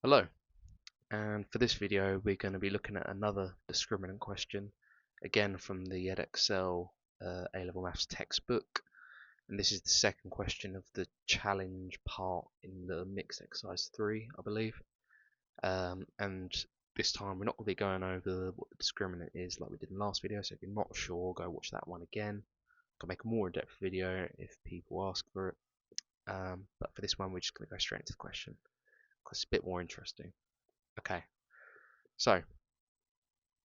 Hello, and for this video we're going to be looking at another discriminant question, again from the Edexcel A-Level Maths textbook, and this is the second question of the challenge part in the mixed exercise 3, I believe. And this time we're not going to be going over what the discriminant is like we did in the last video, so if you're not sure, go watch that one again. I'll make a more in-depth video if people ask for it, but for this one we're just going to go straight into the question because it's a bit more interesting. Okay, so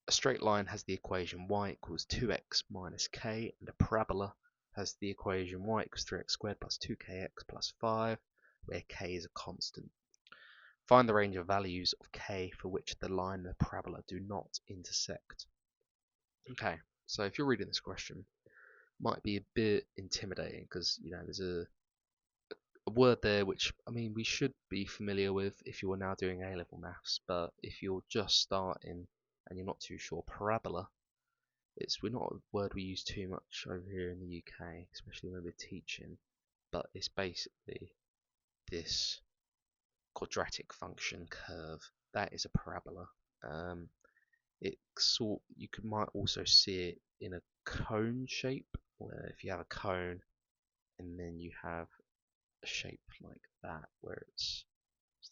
a straight line has the equation y equals 2x minus k, and a parabola has the equation y equals 3x squared plus 2kx plus 5, where k is a constant. Find the range of values of k for which the line and the parabola do not intersect. Okay, so if you're reading this question, it might be a bit intimidating because there's a word there which we should be familiar with if you're now doing A-level maths, but if you're just starting and you're not too sure, parabola, we're not a word we use too much over here in the UK, especially when we're teaching, but it's basically this quadratic function curve. That is a parabola. Might also see it in a cone shape, where if you have a cone and then you have a shape like that, where it's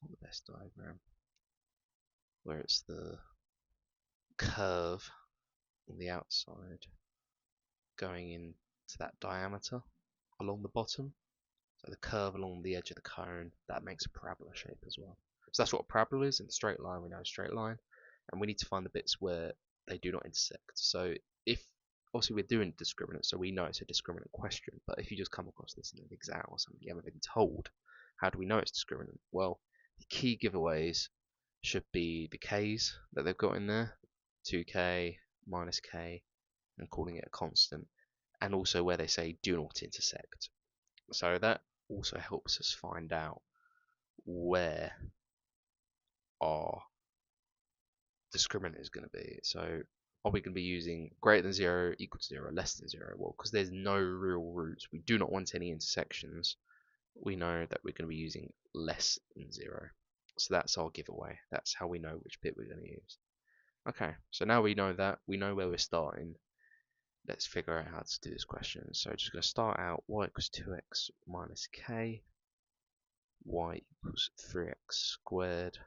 not the best diagram, where it's the curve on the outside going into that diameter along the bottom. So the curve along the edge of the cone, that makes a parabola shape as well. So that's what a parabola is. In a straight line, we know a straight line, and we need to find the bits where they do not intersect. So if obviously we're doing discriminant, so we know it's a discriminant question, but if you just come across this in an exam or something you haven't been told, how do we know it's discriminant? Well, the key giveaways should be the k's that they've got in there, 2k, minus k, and calling it a constant, and also where they say do not intersect. So that also helps us find out where our discriminant is going to be. So are we going to be using greater than 0, equal to 0, less than 0? Well, because there's no real roots, we do not want any intersections, we know that we're going to be using less than 0. So that's our giveaway. That's how we know which bit we're going to use. Okay, so now we know that, we know where we're starting. Let's figure out how to do this question. So just going to start out y equals 2x minus k, y equals 3x squared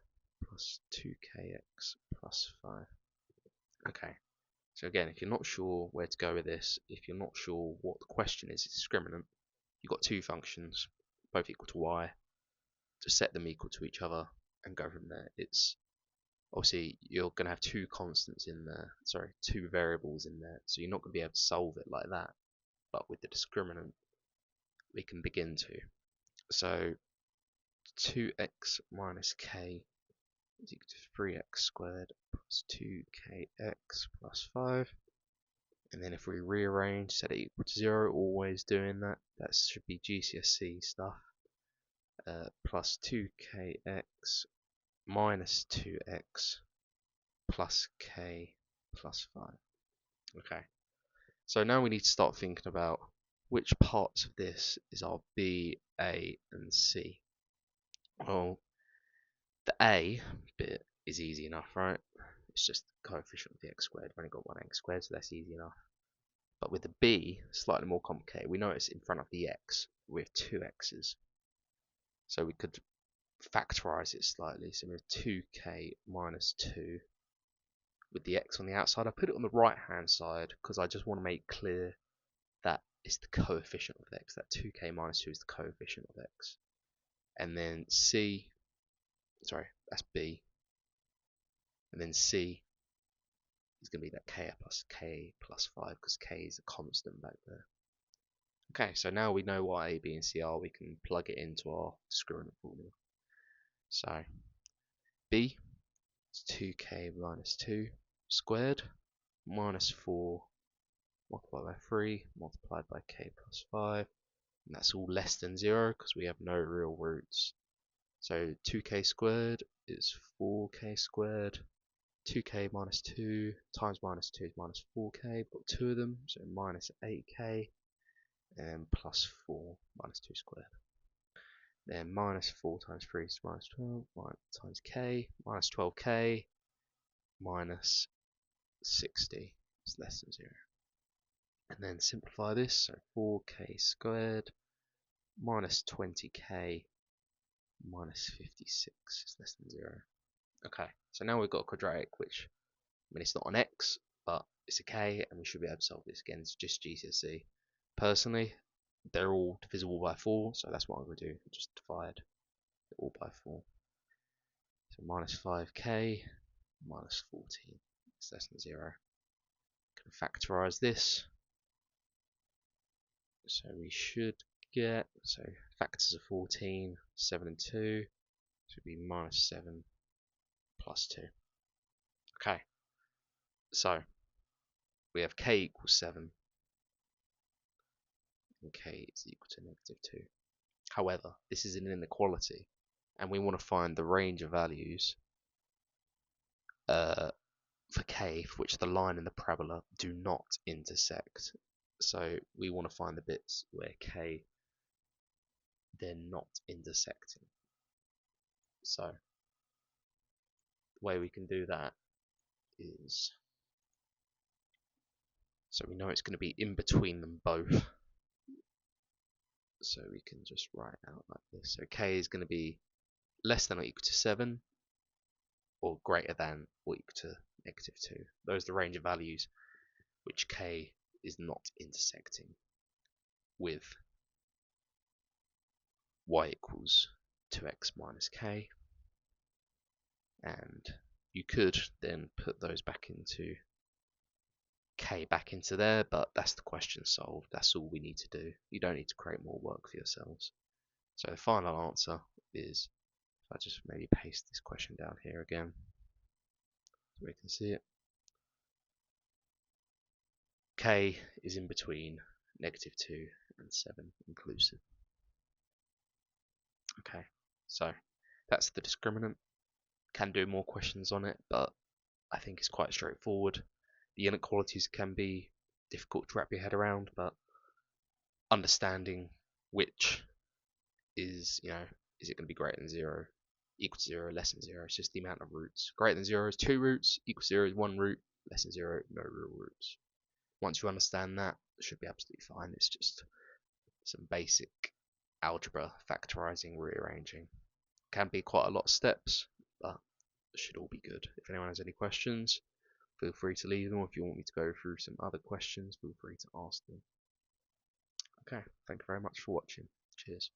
plus 2kx plus 5. Okay, so again, if you're not sure where to go with this, if you're not sure what the question is, it's discriminant. You've got two functions, both equal to y, to set them equal to each other and go from there. It's obviously you're going to have two constants in there, two variables in there, so you're not going to be able to solve it like that. But with the discriminant, we can begin to. So 2x minus k is equal to 3x squared plus 2kx plus 5. And then if we rearrange, set it equal to 0, always doing that. That should be GCSE stuff. Plus 2kx minus 2x plus k plus 5. Okay, so now we need to start thinking about which parts of this is our B, A, and C. Well, the A bit is easy enough, right? It's just the coefficient of the x squared. We've only got one x squared, so that's easy enough. But with the B, slightly more complicated. We know it's in front of the x with two x's. So we could factorize it slightly. So we have 2k minus 2 with the x on the outside. I put it on the right hand side because I just want to make clear that it's the coefficient of x. That 2k minus 2 is the coefficient of x. And then that's B. And then C is going to be that k plus 5 because k is a constant back there. Okay, so now we know what A, B, and C are, we can plug it into our discriminant formula. So B is 2k minus 2 squared minus 4 multiplied by 3 multiplied by k plus 5. And that's all less than 0 because we have no real roots. So 2k squared is 4k squared. 2k minus 2 times minus 2 is minus 4k. Got two of them, so minus 8k and plus 4 minus 2 squared. Then minus 4 times 3 is minus 12, times k, minus 12k, minus 60 is less than 0. And then simplify this, so 4k squared minus 20k minus 56 is less than 0. Okay, so now we've got a quadratic, which, I mean, it's not an x, but it's a k, and we should be able to solve this. Again, it's just GCSE. Personally, they're all divisible by 4, so that's what I'm going to do. Just divide it all by 4. So minus 5k minus 14 is less than 0. Can factorize this. So we should get, so factors of 14, 7 and 2, should be minus 7 plus 2. Okay, so we have k equals 7 and k is equal to negative 2. However, this is an inequality, and we want to find the range of values for k for which the line and the parabola do not intersect. So we want to find the bits where k they're not intersecting. So the way we can do that is, so we know it's going to be in between them both. So we can just write out like this. So k is going to be less than or equal to 7 or greater than or equal to negative 2. Those are the range of values which k is not intersecting with y equals 2x minus k. And you could then put those back into k back into there, but that's the question solved. That's all we need to do. You don't need to create more work for yourselves. So the final answer is, if I just maybe paste this question down here again so we can see it. K is in between negative 2 and 7 inclusive. Okay, so that's the discriminant. Can do more questions on it, but I think it's quite straightforward. The inequalities can be difficult to wrap your head around, but understanding which is, is it going to be greater than 0, equal to 0, less than 0? It's just the amount of roots. Greater than 0 is 2 roots, equal to 0 is 1 root, less than 0, no real roots. Once you understand that, it should be absolutely fine. It's just some basic algebra, factorizing, rearranging. Can be quite a lot of steps, but it should all be good. If anyone has any questions, feel free to leave them. If you want me to go through some other questions, feel free to ask them. Okay, thank you very much for watching. Cheers.